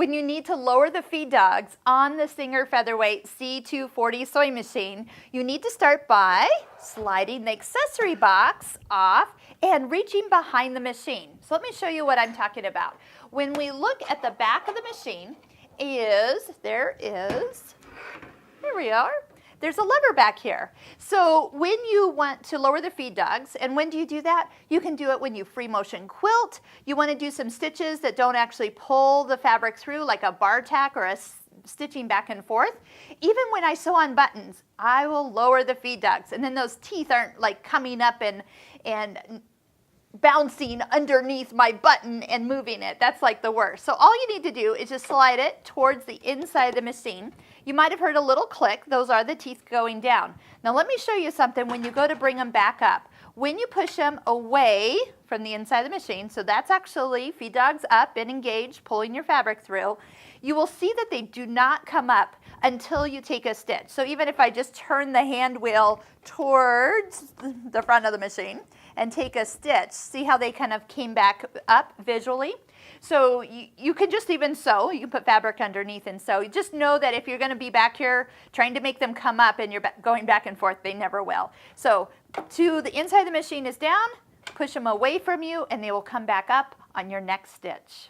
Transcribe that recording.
when you need to lower the feed dogs on the Singer Featherweight C240 sewing machine, you need to start by sliding the accessory box off and reaching behind the machine. So let me show you what I'm talking about. When we look at the back of the machine, here we are. There's a lever back here. So when you want to lower the feed dogs, and when do you do that? You can do it when you free motion quilt. You want to do some stitches that don't actually pull the fabric through, like a bar tack or a stitching back and forth. Even when I sew on buttons, I will lower the feed dogs, and then those teeth aren't like coming up and bouncing underneath my button and moving it. That's like the worst. So all you need to do is just slide it towards the inside of the machine. You might have heard a little click. Those are the teeth going down. Now let me show you something when you go to bring them back up. When you push them away from the inside of the machine, so that's actually feed dogs up and engaged, pulling your fabric through, you will see that they do not come up until you take a stitch. So even if I just turn the hand wheel towards the front of the machine and take a stitch, see how they kind of came back up visually? So you can just even sew. You can put fabric underneath and sew. You just know that if you're going to be back here trying to make them come up and you're going back and forth, they never will. So to the inside of the machine is down, push them away from you, and they will come back up on your next stitch.